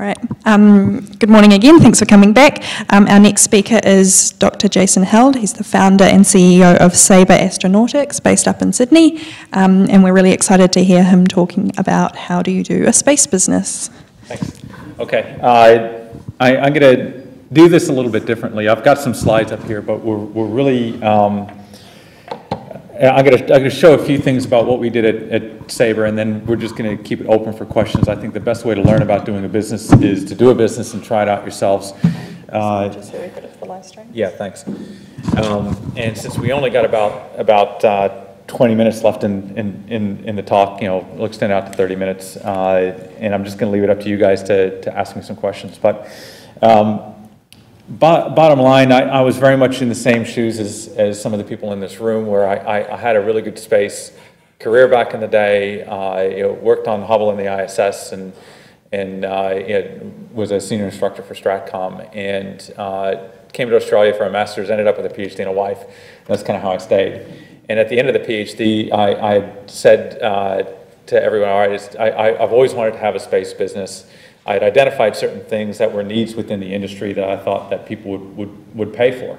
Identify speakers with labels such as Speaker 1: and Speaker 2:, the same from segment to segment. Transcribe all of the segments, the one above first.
Speaker 1: All right. Good morning again. Thanks for coming back. Our next speaker is Dr. Jason Held. He's the founder and CEO of Sabre Astronautics, based up in Sydney. And we're really excited to hear him talking about how do you do a space business.
Speaker 2: Thanks. Okay. I'm going to do this a little bit differently. I've got some slides up here, but we're really... I'm going to show a few things about what we did at Sabre, and then we're just going to keep it open for questions. I think the best way to learn about doing a business is to do a business and try it out yourselves.
Speaker 1: Just very good at the live stream.
Speaker 2: Yeah, thanks. And since we only got about 20 minutes left in the talk, you know, we'll extend out to 30 minutes, and I'm just going to leave it up to you guys to ask me some questions. But bottom line, I was very much in the same shoes as some of the people in this room, where I had a really good space career back in the day. Worked on Hubble and the ISS, and was a senior instructor for Stratcom, and came to Australia for a master's, ended up with a PhD and a wife. That's kind of how I stayed. And at the end of the PhD, I said to everyone, all right, I've always wanted to have a space business. I had identified certain things that were needs within the industry that I thought that people would pay for. All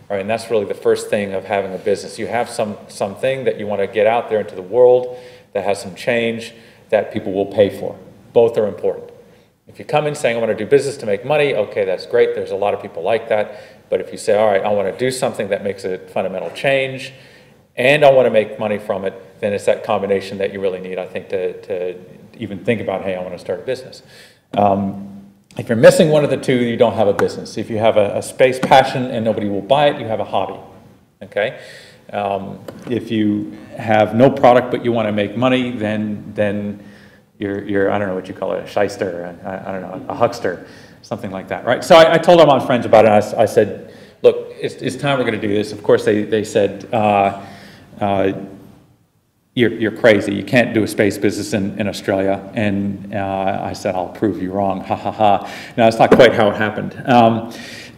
Speaker 2: right, and that's really the first thing of having a business. You have something that you want to get out there into the world that has some change that people will pay for. Both are important. If you come in saying, I want to do business to make money, okay, that's great. There's a lot of people like that. But if you say, all right, I want to do something that makes a fundamental change, and I want to make money from it, then it's that combination that you really need, I think, to even think about, hey, I want to start a business. If you're missing one of the two, you don't have a business. If you have a space passion and nobody will buy it, you have a hobby, okay? If you have no product but you want to make money, then you're I don't know what you call it, a shyster, I don't know, a huckster, something like that, right? So I told all my friends about it. I said, look, it's time we're going to do this. Of course, they said, you're crazy. You can't do a space business in Australia. And I said, I'll prove you wrong. Ha, ha, ha. No, that's not quite how it happened.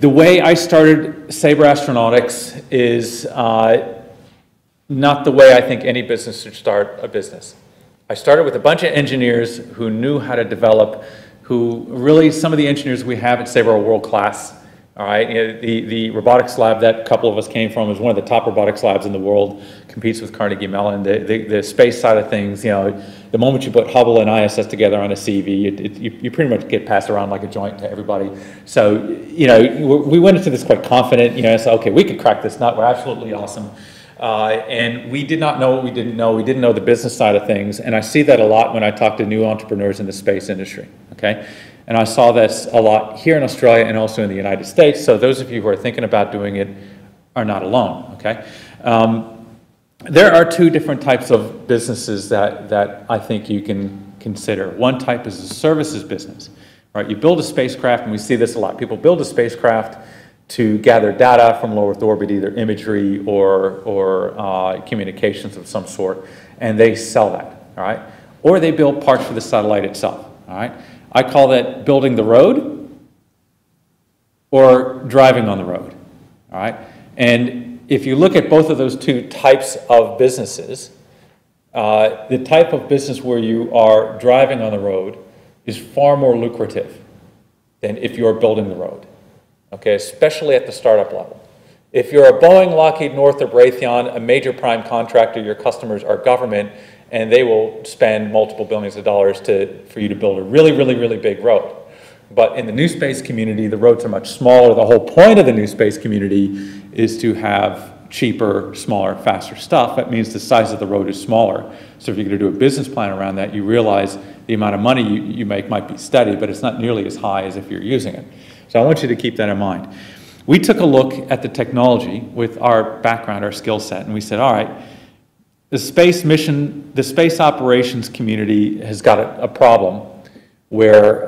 Speaker 2: The way I started Sabre Astronautics is not the way I think any business should start a business. I started with a bunch of engineers who knew how to develop, who really, some of the engineers we have at Sabre are world class. All right, the robotics lab that a couple of us came from is one of the top robotics labs in the world, competes with Carnegie Mellon. The space side of things, you know, the moment you put Hubble and ISS together on a CV, you pretty much get passed around like a joint to everybody. So, you know, we went into this quite confident, you know, so okay, we could crack this nut, we're absolutely awesome. And we did not know what we didn't know. We didn't know the business side of things, and I see that a lot when I talk to new entrepreneurs in the space industry, okay? And I saw this a lot here in Australia and also in the United States. So those of you who are thinking about doing it are not alone, okay? There are two different types of businesses that I think you can consider. One type is a services business, right? You build a spacecraft, and we see this a lot. People build a spacecraft to gather data from low Earth orbit, either imagery or communications of some sort, and they sell that, all right? Or they build parts for the satellite itself, all right? I call that building the road or driving on the road, all right? And if you look at both of those two types of businesses, the type of business where you are driving on the road is far more lucrative than if you're building the road, okay, especially at the startup level. If you're a Boeing, Lockheed, Northrop, Raytheon, a major prime contractor, your customers are government, and they will spend multiple billions of dollars for you to build a really, really, really big road. But in the new space community, the roads are much smaller. The whole point of the new space community is to have cheaper, smaller, faster stuff. That means the size of the road is smaller. So if you're going to do a business plan around that, you realize the amount of money you make might be steady, but it's not nearly as high as if you're using it. So I want you to keep that in mind. We took a look at the technology with our background, our skill set, and we said, all right, the space mission, the space operations community has got a problem where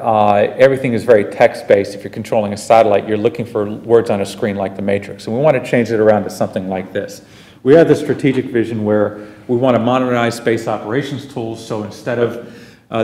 Speaker 2: everything is very text-based. If you're controlling a satellite, you're looking for words on a screen like the Matrix. And we want to change it around to something like this. We have the strategic vision where we want to modernize space operations tools, so instead of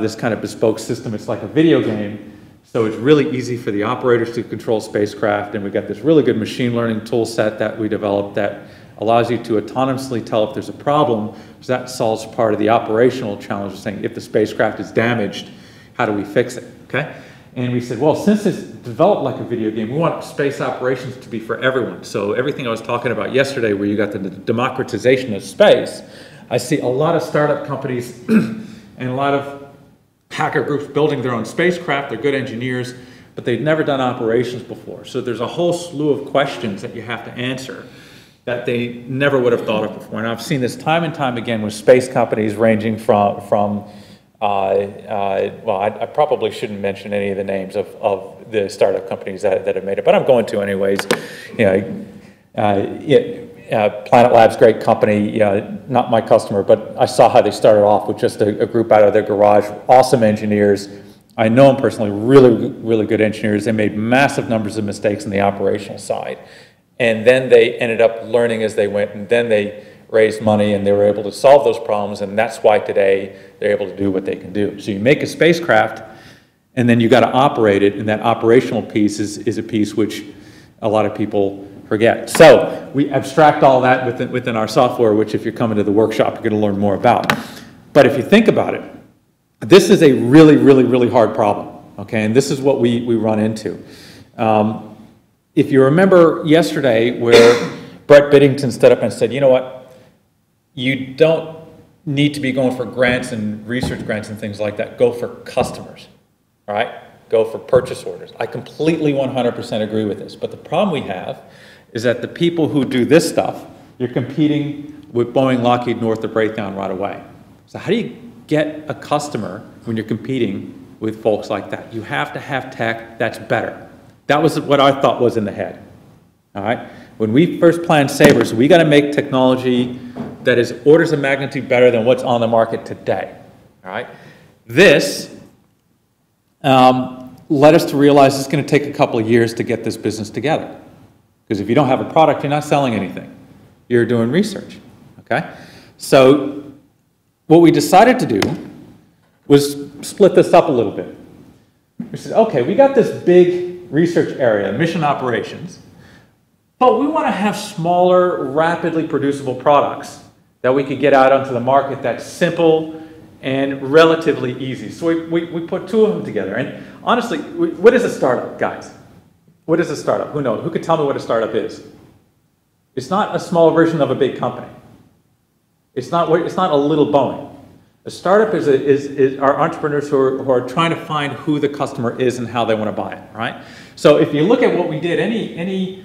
Speaker 2: this kind of bespoke system, it's like a video game. So it's really easy for the operators to control spacecraft, and we've got this really good machine learning tool set that we developed that allows you to autonomously tell if there's a problem, because that solves part of the operational challenge of saying if the spacecraft is damaged, how do we fix it, okay? And we said, well, since it's developed like a video game, we want space operations to be for everyone. So everything I was talking about yesterday, where you got the democratization of space, I see a lot of startup companies and a lot of hacker groups building their own spacecraft. They're good engineers, but they've never done operations before. So there's a whole slew of questions that you have to answer that they never would have thought of before. And I've seen this time and time again with space companies ranging from well, I probably shouldn't mention any of the names of the startup companies that have made it, but I'm going to anyways. You know, Planet Labs, great company, not my customer, but I saw how they started off with just a group out of their garage, awesome engineers. I know them personally, really good engineers. They made massive numbers of mistakes on the operational side. And then they ended up learning as they went, and then they raised money and they were able to solve those problems, and that's why today they're able to do what they can do. So you make a spacecraft, and then you got to operate it, and that operational piece is a piece which a lot of people forget. So we abstract all that within our software, which if you're coming to the workshop, you're going to learn more about. But if you think about it, this is a really hard problem, okay? And this is what we run into. If you remember yesterday where Brett Biddington stood up and said, you know what, you don't need to be going for grants and research grants and things like that. Go for customers, all right? Go for purchase orders. I completely 100% agree with this. But the problem we have is that the people who do this stuff, you're competing with Boeing, Lockheed, Northrop, Raytheon right away. So how do you get a customer when you're competing with folks like that? You have to have tech that's better. That was what I thought was in the head, all right? When we first planned Sabres, we got to make technology that is orders of magnitude better than what's on the market today, all right? This led us to realize it's going to take a couple of years to get this business together. Because if you don't have a product, you're not selling anything. You're doing research, okay? So what we decided to do was split this up a little bit. We said, okay, we got this big research area, mission operations, but we want to have smaller, rapidly producible products that we could get out onto the market that's simple and relatively easy. So we put two of them together. And honestly, what is a startup, guys? What is a startup? Who knows? Who could tell me what a startup is? It's not a small version of a big company. It's not a little Boeing. A startup are entrepreneurs who are trying to find who the customer is and how they want to buy it, right? So if you look at what we did, any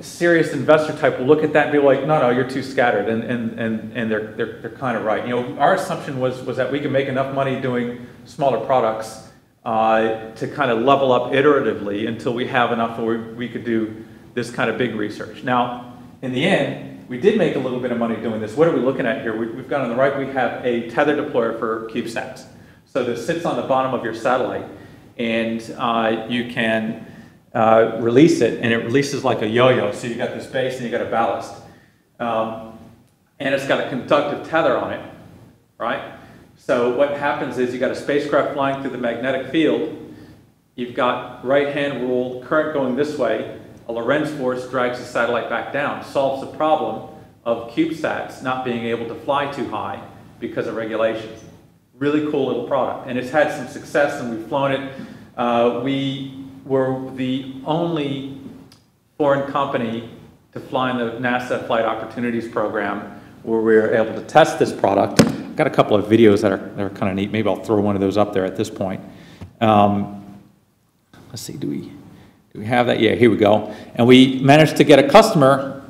Speaker 2: serious investor type will look at that and be like, no, you're too scattered, and they're kind of right. You know, our assumption was that we could make enough money doing smaller products to kind of level up iteratively until we have enough where we could do this kind of big research. Now, in the end, we did make a little bit of money doing this. What are we looking at here? We've got on the right, we have a tether deployer for CubeSats. So this sits on the bottom of your satellite, and you can release it, and it releases like a yo-yo. So you got this base and you got a ballast. And it's got a conductive tether on it, right? So what happens is you got a spacecraft flying through the magnetic field. You've got right-hand rule, current going this way. A Lorentz force drags the satellite back down, solves the problem of CubeSats not being able to fly too high because of regulations. Really cool little product, and it's had some success, and we've flown it. We were the only foreign company to fly in the NASA Flight Opportunities Program where we were able to test this product. I've got a couple of videos that are kind of neat. Maybe I'll throw one of those up there at this point. Let's see, do we have that? Yeah, here we go. And we managed to get a customer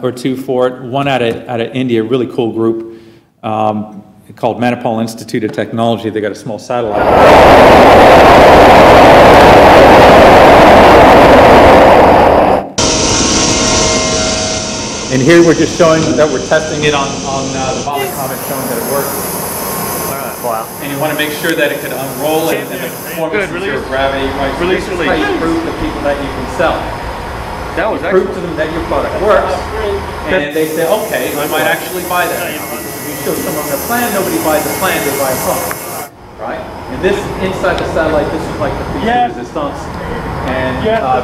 Speaker 2: or two for it. One out of India, really cool group called Manipal Institute of Technology. They got a small satellite. And here we're just showing that we're testing it on the Vomit Comet, showing that it works.
Speaker 3: Wow.
Speaker 2: And you want to make sure that it can unroll and the performance of zero gravity. Right? So this is how you prove to people that you can sell.
Speaker 3: That was
Speaker 2: prove to them that your product works, and they say, okay, I might actually buy that. Because if you show someone the plan, nobody buys the plan, they buy a product. Right? And this, inside the satellite, this is like the feature resistance. And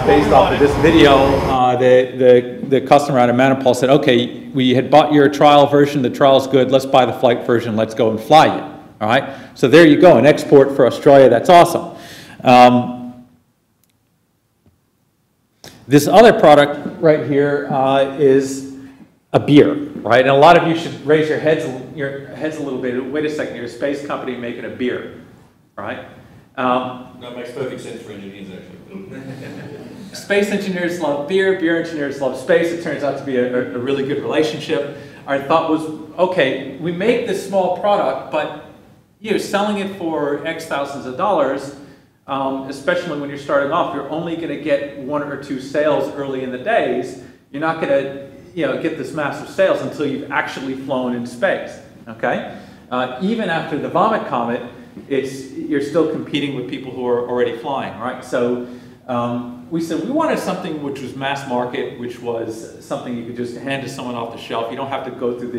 Speaker 2: based off of this video, the customer out of Manipal said, okay, we had bought your trial version, the trial's good, let's buy the flight version, let's go and fly you. all right? So there you go, an export for Australia, that's awesome. This other product right here is a beer, right? And a lot of you should raise your heads a little bit. Wait a second, you're a space company making a beer, right?
Speaker 4: That makes perfect sense for engineers, actually.
Speaker 2: Space engineers love beer, beer engineers love space. It turns out to be a really good relationship. Our thought was, okay, we make this small product, but selling it for X thousands of dollars, especially when you're starting off, you're only going to get 1 or 2 sales early in the days. You're not going to get this massive sales until you've actually flown in space, okay? Even after the Vomit Comet, you're still competing with people who are already flying, right? So we said we wanted something which was mass market, which was something you could just hand to someone off the shelf. You don't have to go through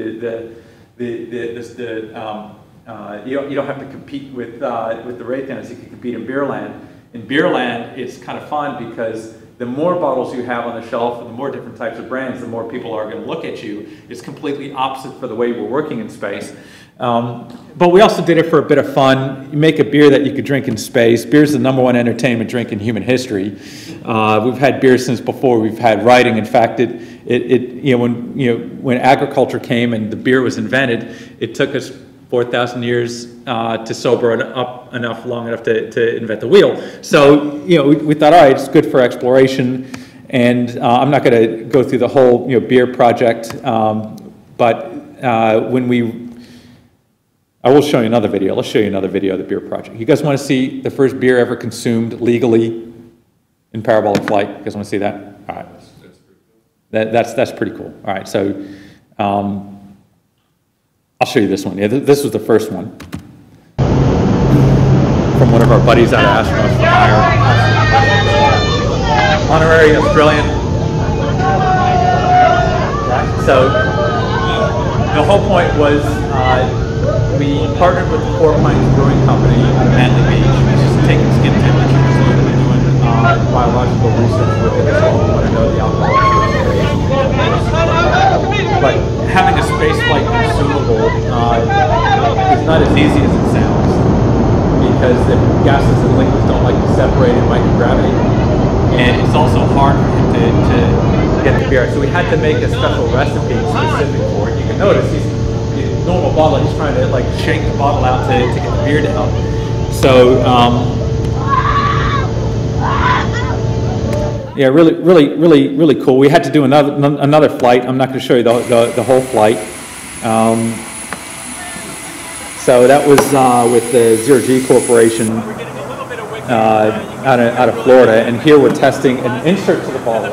Speaker 2: you don't have to compete with the Raytheons. You can compete in Beerland. In Beerland, it's kind of fun because the more bottles you have on the shelf and the more different types of brands, the more people are going to look at you. It's completely opposite for the way we're working in space. But we also did it for a bit of fun. You make a beer that you could drink in space. Beer is the #1 entertainment drink in human history. We've had beer since before we've had writing. In fact, when agriculture came and the beer was invented, it took us 4,000 years to sober up long enough to invent the wheel. So we thought, all right, it's good for exploration. And I'm not going to go through the whole beer project, but I will show you another video. Let's show you another video of the beer project. You guys want to see the first beer ever consumed legally in parabolic flight? You guys want to see that? All right. That's pretty cool. All right, so I'll show you this one. Yeah, this was the first one from one of our buddies out of Astronauts for Hire. Honorary Australian. So the whole point was we partnered with the Four Pines Brewing Company out of Manly Beach. It's just taking skin temperature. So we're going to be doing biological research with it as well. We want to know the alcohol concentration. But having a space flight consumable is not as easy as it sounds because the gases and liquids don't like to separate in microgravity. And it's also hard for him to get the beer. So we had to make a special recipe specific for it. You can notice normal bottle, he's trying to like shake the bottle out to get the beer down. So yeah, really cool. We had to do another flight. I'm not going to show you the whole flight. So that was with the Zero G Corporation out of Florida, and here we're testing an insert to the bottle.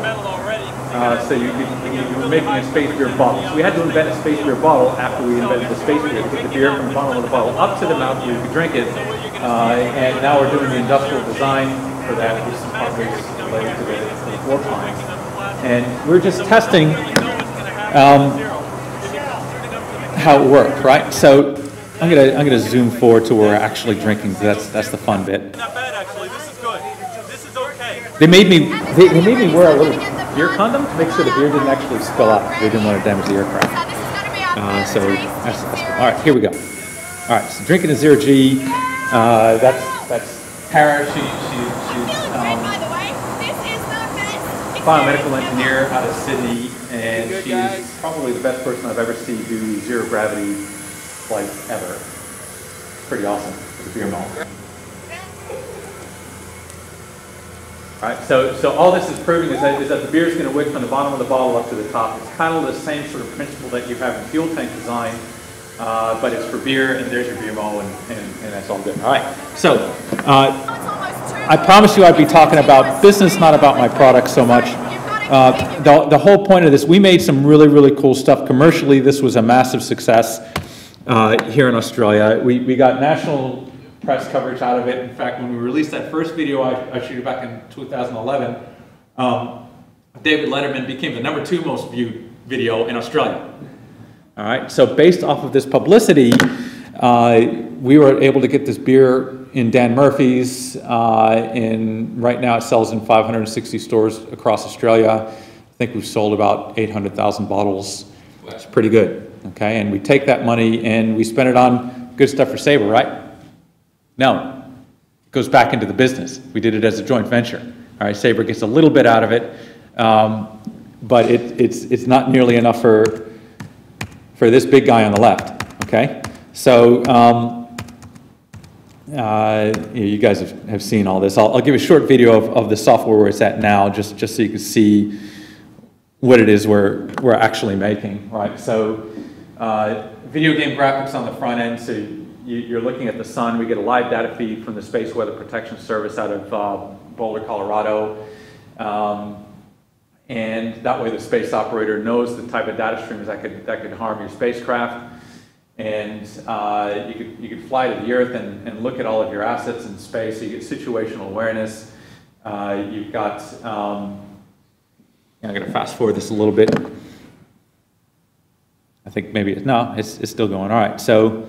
Speaker 2: So you were making a space beer bottle. So we had to invent a space beer bottle after we invented the space beer. Take the beer from the bottom of the bottle up to the mouth so you could drink it. And now we're doing the industrial design for that with some partners related to the Four Pines. And we're just testing how it worked, right? So I'm gonna zoom forward to where we're actually drinking. That's the fun bit.
Speaker 3: Not bad, actually. This is good. This is okay.
Speaker 2: They made me wear a little beer condom to make sure the beer didn't actually spill out. They didn't want to damage the aircraft. So that's cool. All right, here we go. All right, so drinking a Zero G. That's Tara. She's biomedical engineer out of Sydney, and she's probably the best person I've ever seen do zero gravity flight ever. Pretty awesome for the beer mall. All right, so all this is proving is that the beer is going to wick from the bottom of the bottle up to the top. It's kind of the same sort of principle that you have in fuel tank design, but it's for beer, and there's your beer mall, and that's all good. All right, so I promised you I'd be talking about business, not about my product so much. The whole point of this, we made some really cool stuff. Commercially, this was a massive success here in Australia. We got national press coverage out of it. In fact, when we released that first video I shot back in 2011, David Letterman became the #2 most viewed video in Australia. All right, so based off of this publicity, we were able to get this beer in Dan Murphy's, and right now it sells in 560 stores across Australia. I think we've sold about 800,000 bottles. It's pretty good, okay? And we take that money and we spend it on good stuff for Sabre, right? No. It goes back into the business. We did it as a joint venture. All right, Sabre gets a little bit out of it, but it's not nearly enough for this big guy on the left, okay? So you guys have seen all this. I'll give a short video of the software where it's at now, just so you can see what it is we're actually making, right? So video game graphics on the front end, so you're looking at the sun. We get a live data feed from the Space Weather Protection Service out of Boulder, Colorado. And that way the space operator knows the type of data streams that could harm your spacecraft. And you could fly to the Earth and look at all of your assets in space. So you get situational awareness. You've got, I'm going to fast forward this a little bit. I think maybe, no, it's still going. All right, so.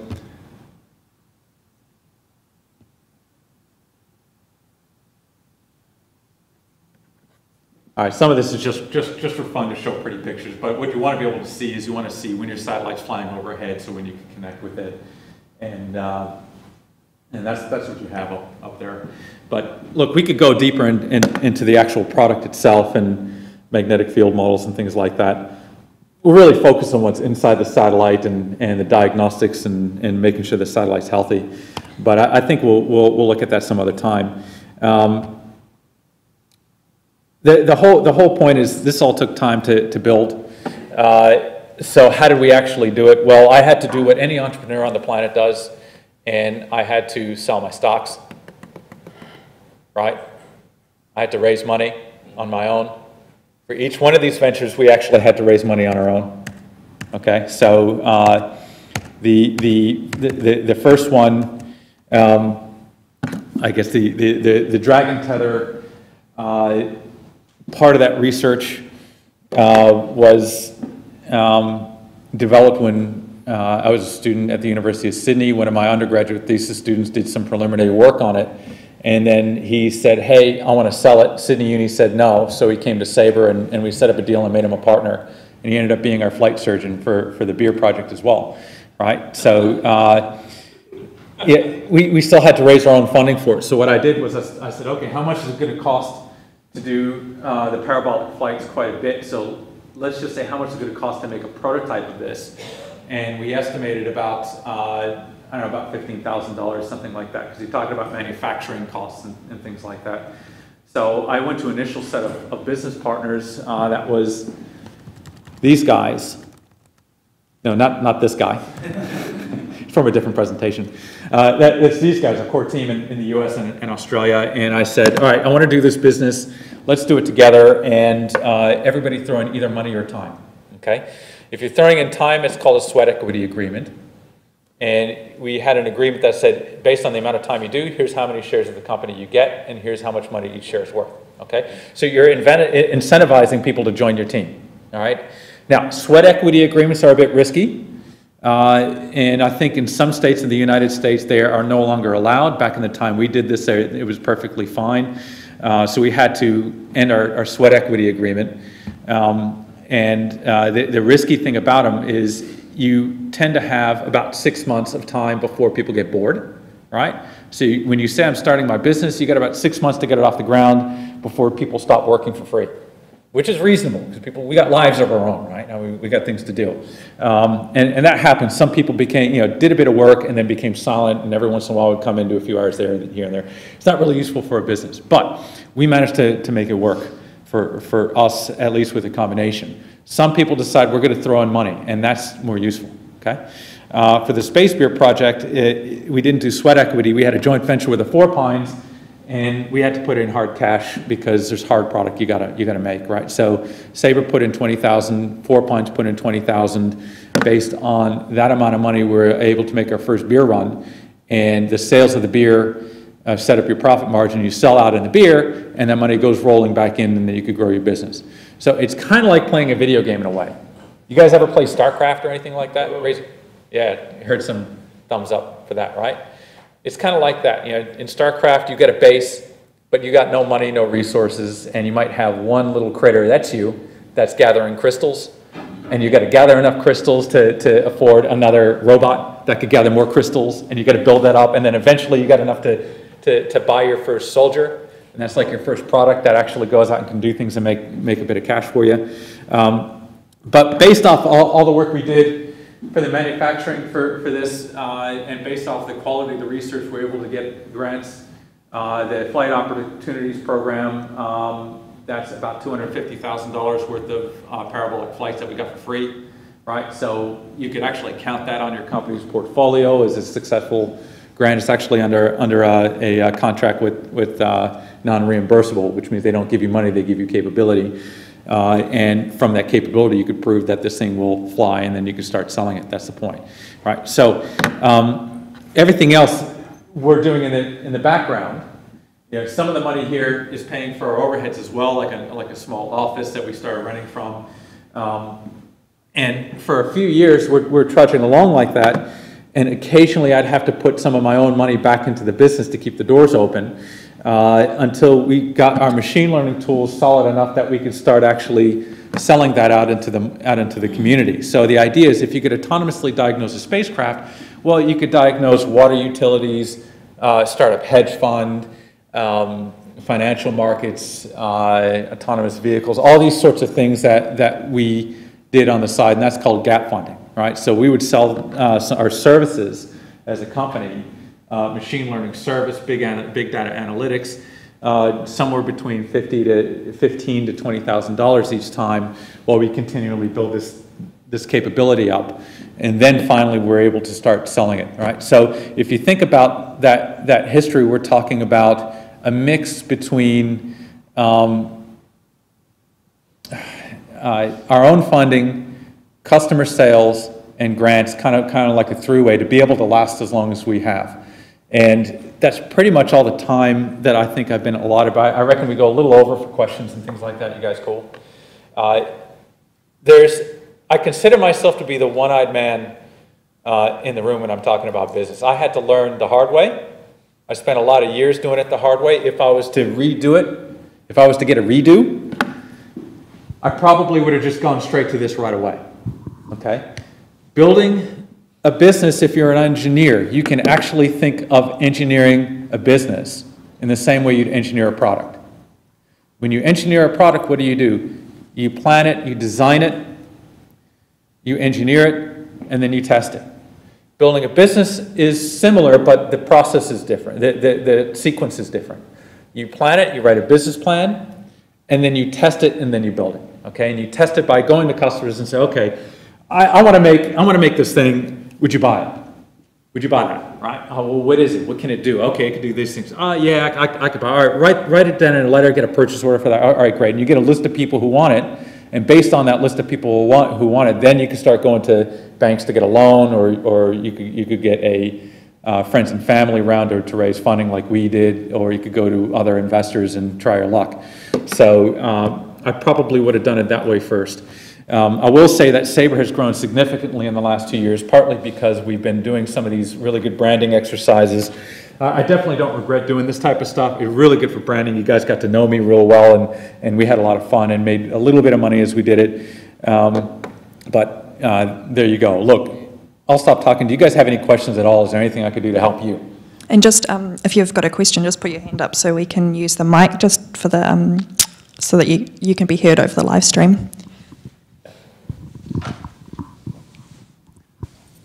Speaker 2: All right, some of this is just for fun to show pretty pictures, but what you want to be able to see is you want to see when your satellite's flying overhead, so when you can connect with it, and that's what you have up there. But look, we could go deeper into the actual product itself and magnetic field models and things like that. We're really focused on what's inside the satellite and the diagnostics and making sure the satellite's healthy. But I think we'll look at that some other time. The whole point is this all took time to build. So how did we actually do it? Well, I had to do what any entrepreneur on the planet does, and I had to sell my stocks, right? I had to raise money on my own. For each one of these ventures, we actually had to raise money on our own. Okay, so the first one, I guess the Dragon Tether. Part of that research was developed when I was a student at the University of Sydney. One of my undergraduate thesis students did some preliminary work on it, and then he said, hey, I want to sell it. Sydney Uni said no, so he came to Sabre, and we set up a deal and made him a partner, and he ended up being our flight surgeon for the beer project as well, right? So yeah, we still had to raise our own funding for it. So what I did was I said, okay, how much is it going to cost to do the parabolic flights? Quite a bit. So let's just say how much is it going to cost to make a prototype of this. And we estimated about, I don't know, about $15,000, something like that, because he talked about manufacturing costs and things like that. So I went to an initial set of business partners. That was these guys. No, not this guy. From a different presentation. It's these guys, a core team in the US and Australia, and I said, all right, I want to do this business, let's do it together, and everybody throw in either money or time, okay? If you're throwing in time, it's called a sweat equity agreement, and we had an agreement that said, based on the amount of time you do, here's how many shares of the company you get, and here's how much money each share is worth, okay? So you're incentivizing people to join your team, all right? Now, sweat equity agreements are a bit risky. And I think in some states in the United States, they are no longer allowed. Back in the time we did this, it was perfectly fine. So we had to end our sweat equity agreement. The risky thing about them is you tend to have about 6 months of time before people get bored, right? So when you say I'm starting my business, you got about 6 months to get it off the ground before people stop working for free. Which is reasonable, because we got lives of our own, right? Now we got things to do. And that happens. Some people did a bit of work and then became silent, and every once in a while would come into a few hours here and there. It's not really useful for a business, but we managed to make it work for us, at least with a combination. Some people decide we're going to throw in money, and that's more useful, okay? For the Space Beer project, we didn't do sweat equity. We had a joint venture with the Four Pines, and we had to put in hard cash because there's hard product you gotta make, right? So Sabre put in 20,000, Four Pines put in 20,000. Based on that amount of money, we were able to make our first beer run, and the sales of the beer set up your profit margin. You sell out in the beer, and that money goes rolling back in, and then you could grow your business. So it's kind of like playing a video game in a way. You guys ever play StarCraft or anything like that? Yeah, I heard some thumbs up for that, right? It's kind of like that. In StarCraft, you get a base, but you got no money, no resources, and you might have one little critter, that's you, that's gathering crystals, and you got to gather enough crystals to afford another robot that could gather more crystals, and you got to build that up, and then eventually you got enough to buy your first soldier, and that's like your first product that actually goes out and can do things and make a bit of cash for you. But based off all the work we did for the manufacturing for this, and based off the quality of the research, we're able to get grants. The Flight Opportunities Program, that's about $250,000 worth of parabolic flights that we got for free, right? So you could actually count that on your company's portfolio as a successful grant. It's actually under a contract with non-reimbursable, which means they don't give you money, they give you capability. And from that capability, you could prove that this thing will fly, and then you can start selling it. That's the point, right? So everything else we're doing in the background. You know, some of the money here is paying for our overheads as well, like a small office that we started renting from. And for a few years, we're trudging along like that. And occasionally, I'd have to put some of my own money back into the business to keep the doors open until we got our machine learning tools solid enough that we could start actually selling that out into the community. So the idea is, if you could autonomously diagnose a spacecraft, well, you could diagnose water utilities, startup hedge fund, financial markets, autonomous vehicles, all these sorts of things that we did on the side, and that's called gap funding, right? So we would sell our services as a company, machine learning service, big data analytics, somewhere between $15,000 to $20,000 each time, while we continually build this capability up. And then finally, we're able to start selling it, right? So if you think about that history, we're talking about a mix between our own funding, customer sales, and grants, kind of like a three-way to be able to last as long as we have. And that's pretty much all the time that I think I've been allotted by. I reckon we go a little over for questions and things like that. You guys cool? I consider myself to be the one-eyed man in the room when I'm talking about business. I had to learn the hard way. I spent a lot of years doing it the hard way. If I was to redo it, if I was to get a redo, I probably would have just gone straight to this right away, okay? Building a business, if you're an engineer, you can actually think of engineering a business in the same way you'd engineer a product. When you engineer a product, what do? You plan it, you design it, you engineer it, and then you test it. Building a business is similar, but the process is different. The sequence is different. You plan it, you write a business plan, and then you test it, and then you build it. Okay, and you test it by going to customers and say, okay, I want to make this thing. Would you buy it? Would you buy that? Right? Oh, well, what is it? What can it do? Okay, it can do these things. Oh, yeah, I could buy. All right, write it down in a letter. Get a purchase order for that. All right, great. And you get a list of people who want it. And based on that list of people who want it, then you can start going to banks to get a loan, or you could get a friends and family round to raise funding like we did, or you could go to other investors and try your luck. So I probably would have done it that way first. I will say that Sabre has grown significantly in the last 2 years, partly because we've been doing some of these really good branding exercises. I definitely don't regret doing this type of stuff. It's really good for branding. You guys got to know me real well, and we had a lot of fun and made a little bit of money as we did it. But there you go. Look, I'll stop talking. Do you guys have any questions at all? Is there anything I could do to help you?
Speaker 1: And just if you've got a question, just put your hand up so we can use the mic just for the so that you can be heard over the live stream.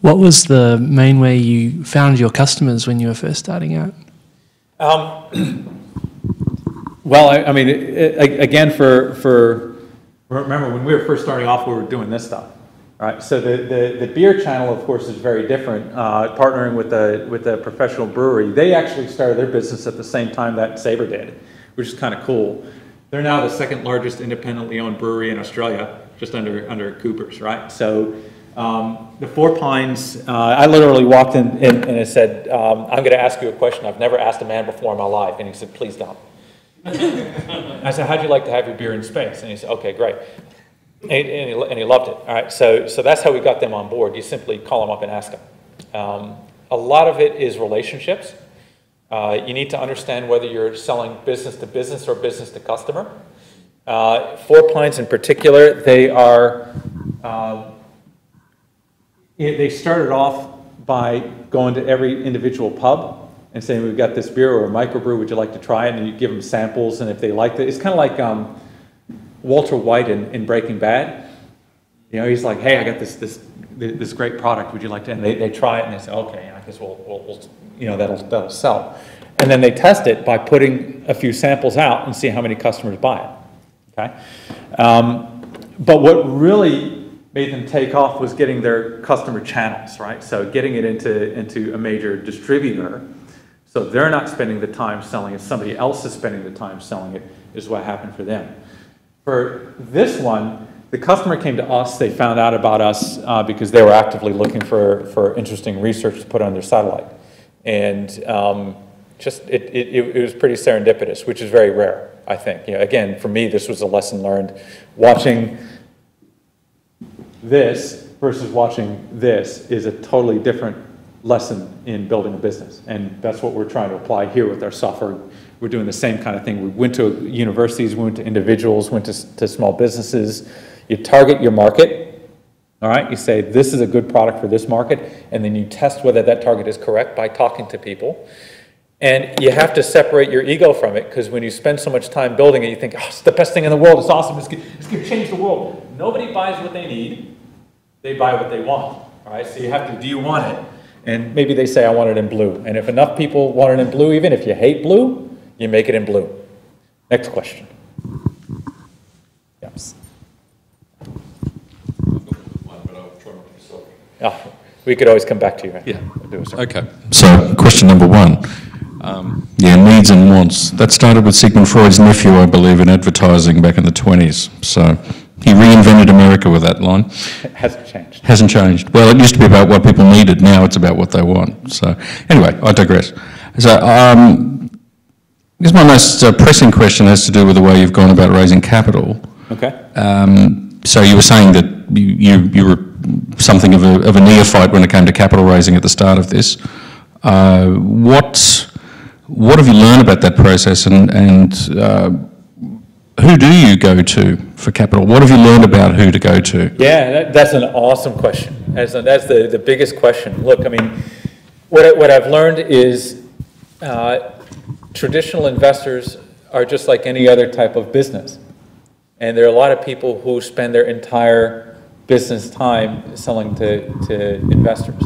Speaker 5: What was the main way you found your customers when you were first starting out?
Speaker 2: Well, I mean, again, remember when we were first starting off, we were doing this stuff, right? So the beer channel, of course, is very different. Partnering with a professional brewery, they actually started their business at the same time that Sabre did, which is kind of cool. They're now the second largest independently owned brewery in Australia, just under Coopers, right? So. The Four Pines, I literally walked in and I said, I'm going to ask you a question I've never asked a man before in my life. And he said, please don't. I said, how'd you like to have your beer in space? And he said, okay, great. And he loved it. All right, so that's how we got them on board. You simply call them up and ask them. A lot of it is relationships. You need to understand whether you're selling business to business or business to customer. Four Pines in particular, they are they started off by going to every individual pub and saying, we've got this beer or a microbrew, would you like to try it? And you give them samples, and if they liked it, it's kind of like Walter White in Breaking Bad. You know, he's like, hey, I got this great product, would you like to? And they try it, and they say, okay, I guess we'll you know, that'll sell. And then they test it by putting a few samples out and see how many customers buy it, okay? But what really made them take off was getting their customer channels, right? So getting it into a major distributor, so they're not spending the time selling it, somebody else is spending the time selling it, is what happened for them. For this one, the customer came to us, they found out about us because they were actively looking for interesting research to put on their satellite. And it was pretty serendipitous, which is very rare, I think. You know, again, for me, this was a lesson learned. Watching this versus watching this is a totally different lesson in building a business. And that's what we're trying to apply here with our software. We're doing the same kind of thing. We went to universities, we went to individuals, went to small businesses. You target your market, all right? You say, this is a good product for this market, and then you test whether that target is correct by talking to people. And you have to separate your ego from it, because when you spend so much time building it, you think, oh, it's the best thing in the world, it's awesome, it's going to change the world. Nobody buys what they need, they buy what they want, all right? So you have to, do you want it? And maybe they say, I want it in blue. And if enough people want it in blue, even if you hate blue, you make it in blue. Next question. Yes. Oh, we could always come back to you. Right?
Speaker 6: Yeah.
Speaker 2: Okay.
Speaker 6: So, question number one. Needs and wants. That started with Sigmund Freud's nephew, I believe, in advertising back in the 20s. So, he reinvented America with that line.
Speaker 2: It hasn't changed.
Speaker 6: Hasn't changed. Well, it used to be about what people needed. Now it's about what they want. So, anyway, I digress. So, I guess my most pressing question has to do with the way you've gone about raising capital.
Speaker 2: Okay.
Speaker 6: So you were saying that you were something of a neophyte when it came to capital raising at the start of this. What have you learned about that process, and who do you go to for capital? What have you learned about who to go to?
Speaker 2: Yeah, that's an awesome question. That's the biggest question. Look, I mean, what I've learned is traditional investors are just like any other type of business. And there are a lot of people who spend their entire business time selling to investors.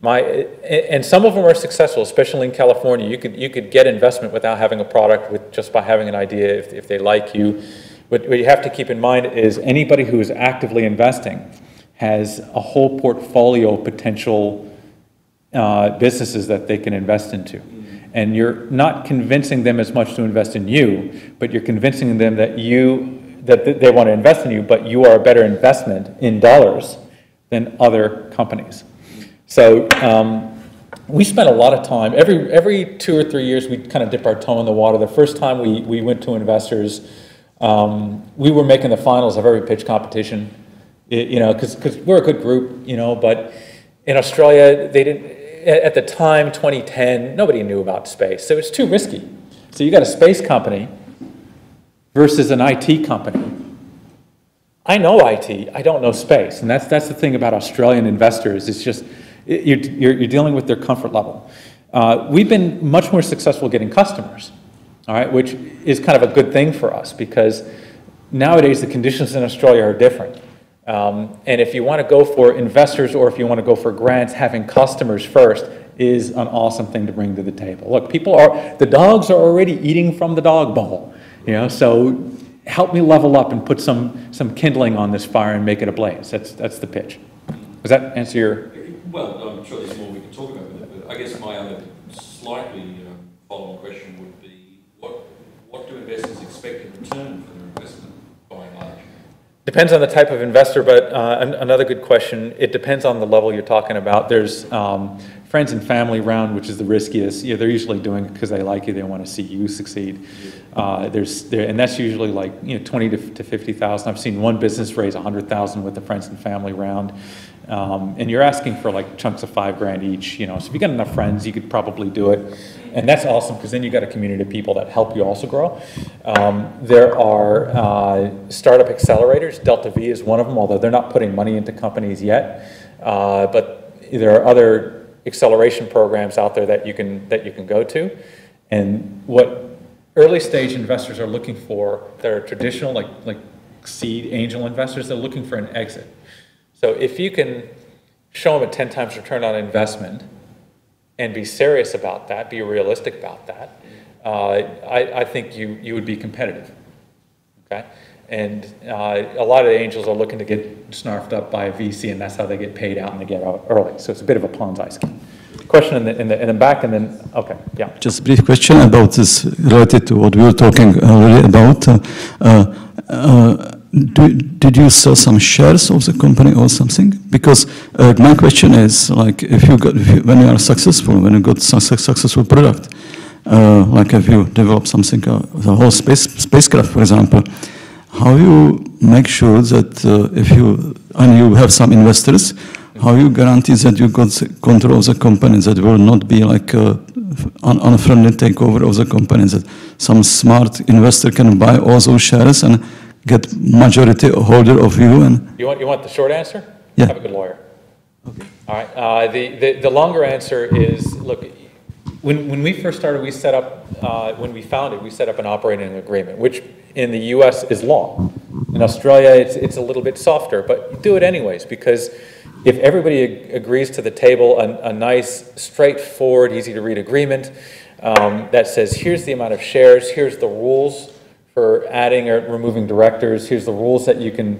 Speaker 2: And some of them are successful, especially in California. You could get investment without having a product, just by having an idea if they like you. What you have to keep in mind is anybody who is actively investing has a whole portfolio of potential businesses that they can invest into. And you're not convincing them as much to invest in you, but you're convincing them that they want to invest in you, but you are a better investment in dollars than other companies. So we spent a lot of time, every 2 or 3 years, we kind of dip our toe in the water. The first time we went to investors, we were making the finals of every pitch competition, because we're a good group, but in Australia, they didn't, at the time, 2010, nobody knew about space, so it's too risky. So you got a space company versus an IT company. I know IT, I don't know space, and that's the thing about Australian investors. It's just you're dealing with their comfort level. We've been much more successful getting customers, all right, which is kind of a good thing for us because nowadays the conditions in Australia are different. And if you want to go for investors or if you want to go for grants, having customers first is an awesome thing to bring to the table. Look, the dogs are already eating from the dog bowl, so help me level up and put some kindling on this fire and make it ablaze. That's the pitch. Does that answer your?
Speaker 4: Well, I'm sure there's more we can talk about with that, but I guess my other slightly follow-on question would be, what do investors expect in return for their investment, by and large?
Speaker 2: Depends on the type of investor, but another good question, it depends on the level you're talking about. There's friends and family round, which is the riskiest, they're usually doing it because they like you, they want to see you succeed. And that's usually like 20 to 50,000. I've seen one business raise 100,000 with the friends and family round, and you're asking for like chunks of $5,000 each. So if you got enough friends, you could probably do it, and that's awesome because then you got a community of people that help you also grow. There are startup accelerators. Delta V is one of them, although they're not putting money into companies yet, but there are other acceleration programs out there that you can go to. And what early stage investors are looking for, that are traditional like seed angel investors, they're looking for an exit. So if you can show them a 10 times return on investment and be serious about that, be realistic about that, I think you would be competitive. Okay? And a lot of the angels are looking to get snarfed up by a VC, and that's how they get paid out and they get out early. So it's a bit of a Ponzi scheme. Question in the back, and then, okay, yeah.
Speaker 7: Just a brief question about this, related to what we were talking earlier about. Did you sell some shares of the company or something? Because my question is, like, when you are successful, when you got successful product, like if you develop something, the whole spacecraft, for example, how you make sure that if you have some investors, how you guarantee that you got control of the company, that will not be like unfriendly takeover of the company, that some smart investor can buy all those shares and get majority holder of you? And
Speaker 2: you want the short answer?
Speaker 7: Yeah.
Speaker 2: Have a good lawyer. Okay. All right. The longer answer is, look, when we first started, we set up, when we founded, we set up an operating agreement, which in the US is law. In Australia, it's a little bit softer, but you do it anyways, because if everybody agrees to the table, a nice, straightforward, easy to read agreement that says, here's the amount of shares, here's the rules for adding or removing directors, here's the rules that you can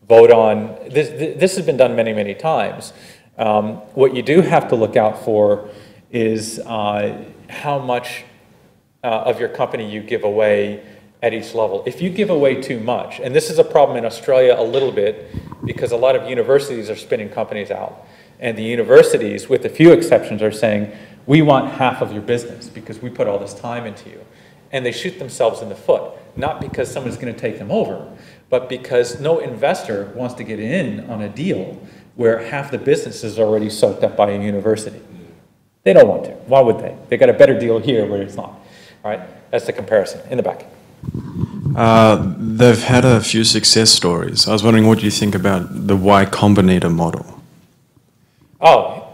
Speaker 2: vote on. This has been done many, many times. What you do have to look out for is how much of your company you give away at each level. If you give away too much, and this is a problem in Australia a little bit, because a lot of universities are spinning companies out, and the universities, with a few exceptions, are saying, we want half of your business because we put all this time into you. And they shoot themselves in the foot, not because someone's going to take them over, but because no investor wants to get in on a deal where half the business is already soaked up by a university. They don't want to. Why would they? They got a better deal here where it's not. All right, that's the comparison. In the back.
Speaker 8: They've had a few success stories. I was wondering what you think about the Y Combinator model.
Speaker 2: Oh,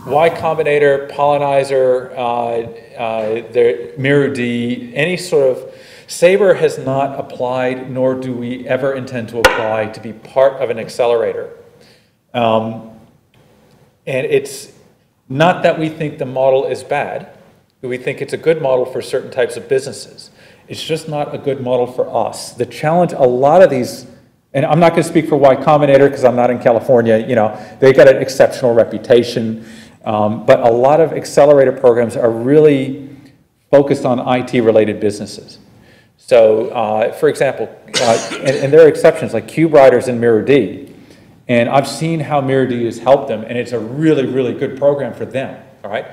Speaker 2: Y Combinator, Pollenizer, Miru-D, any sort of, Sabre has not applied, nor do we ever intend to apply to be part of an accelerator. And it's not that we think the model is bad. We think it's a good model for certain types of businesses. It's just not a good model for us. The challenge, a lot of these, and I'm not going to speak for Y Combinator because I'm not in California, they got an exceptional reputation, but a lot of accelerator programs are really focused on IT-related businesses. So, for example, and there are exceptions like CubeWriters and Miru-D, and I've seen how Miru-D has helped them, and it's a really, really good program for them, all right?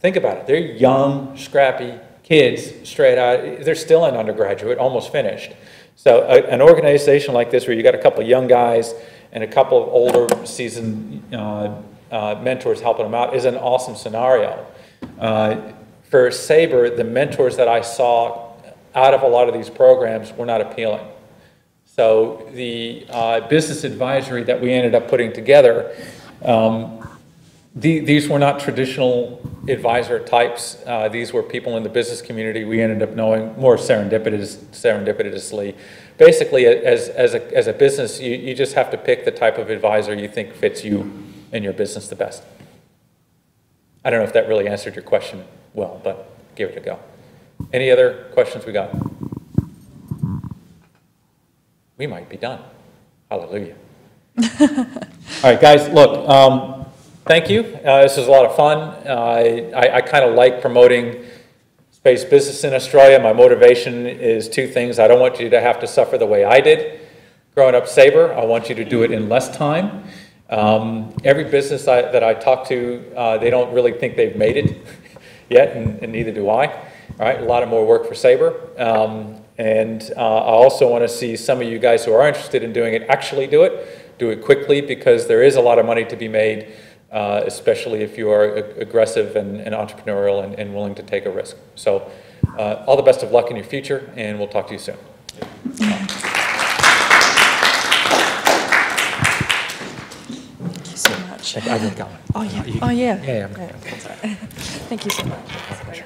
Speaker 2: Think about it. They're young, scrappy kids, straight out. They're still in undergraduate, almost finished. So an organization like this where you got a couple of young guys and a couple of older, seasoned mentors helping them out is an awesome scenario. For Sabre, the mentors that I saw out of a lot of these programs were not appealing. So the business advisory that we ended up putting together, these were not traditional advisor types. These were people in the business community we ended up knowing more serendipitously. Basically, as a business, you just have to pick the type of advisor you think fits you and your business the best. I don't know if that really answered your question well, but give it a go. Any other questions we got? We might be done. Hallelujah. All right, guys, look. Thank you. This was a lot of fun. I kind of like promoting space business in Australia. My motivation is two things. I don't want you to have to suffer the way I did growing up Sabre. I want you to do it in less time. Every business that I talk to, they don't really think they've made it yet, and neither do I. All right, a lot of more work for Sabre. I also want to see some of you guys who are interested in doing it actually do it quickly, because there is a lot of money to be made, especially if you are aggressive and entrepreneurial and willing to take a risk. So all the best of luck in your future, and we'll talk to you soon.
Speaker 1: Thank you so much.
Speaker 2: I can go.
Speaker 1: Oh, yeah. Oh, yeah.
Speaker 2: Yeah,
Speaker 1: Thank you so much. That's great.